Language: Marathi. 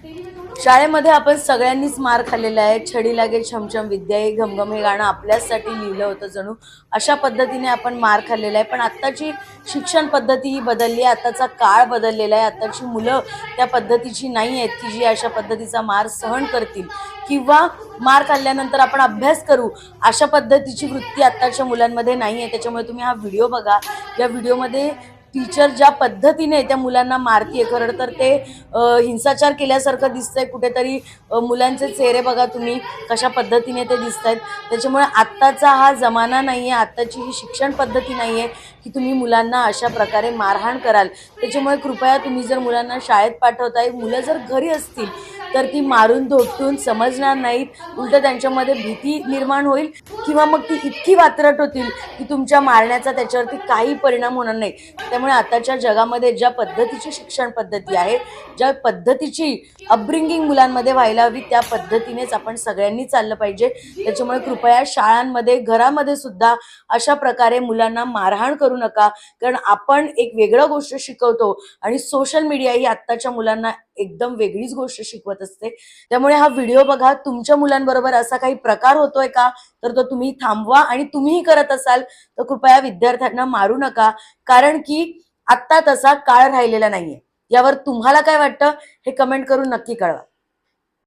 शाळेमध्ये आपण सगळ्यांनीच मार खाल्लेला आहे. छडी लागे छमछम विद्या ये घमघम हे गाणं आपल्यासाठी लिहिलं होतं जणू. अशा पद्धतीने आपण मार खाल्लेला आहे. पण आत्ताची शिक्षण पद्धती ही बदलली आहे. आत्ताचा काळ बदललेला आहे. आत्ताची मुलं त्या पद्धतीची नाही आहेत की जी अशा पद्धतीचा मार सहन करतील किंवा मार खाल्ल्यानंतर आपण अभ्यास करू अशा पद्धतीची वृत्ती आत्ताच्या मुलांमध्ये नाही आहे. त्याच्यामुळे तुम्ही हा व्हिडिओ बघा. या व्हिडिओमध्ये टीचर ज्या पद्धतीने त्या मुलांना मारतीये, खरं तर ते हिंसाचार केल्यासारखं दिसतंय कुठेतरी. मुलांचे चेहरे बघा तुम्ही कशा पद्धतीने ते दिसत आहेत. त्याच्यामुळे आत्ताचा हा जमाना नाहीये, आत्ताची ही शिक्षण पद्धती नाहीये की तुम्ही मुलांना अशा प्रकारे मारहाण कराल. त्याच्यामुळे कृपया तुम्ही जर मुलांना शाळेत पाठवताय, मुलं जर घरी असतील तर ती मारून धोपटून समजणार नाहीत. उलट त्यांच्यामध्ये भीती निर्माण होईल किंवा मग ती इतकी वात्रट होतील की तुमच्या मारण्याचा त्याच्यावरती काही परिणाम होणार नाही. त्यामुळे आताच्या जगामध्ये ज्या पद्धतीची शिक्षण पद्धती आहे, ज्या पद्धतीची अपब्रिंगिंग मुलांमध्ये व्हायला हवी त्या पद्धतीनेच आपण सगळ्यांनी चाललं पाहिजे. त्याच्यामुळे कृपया शाळांमध्ये घरामध्ये सुद्धा अशा प्रकारे मुलांना मारहाण करू नका. कारण आपण एक वेगळं गोष्ट शिकवतो आणि सोशल मीडिया ही आत्ताच्या मुलांना एकदम वेगळीच गोष्ट शिकवत असते. त्यामुळे हा व्हिडिओ बघा. तुमच्या मुलांबरोबर असा काही प्रकार होतोय का तर तो तुम्ही थांबवा आणि तुम्हीही करत असाल तर कृपया विद्यार्थ्यांना मारू नका. कारण की आत्ता तसा काळ राहिलेला नाहीये. यावर तुम्हाला काय वाटतं हे कमेंट करून नक्की कळवा.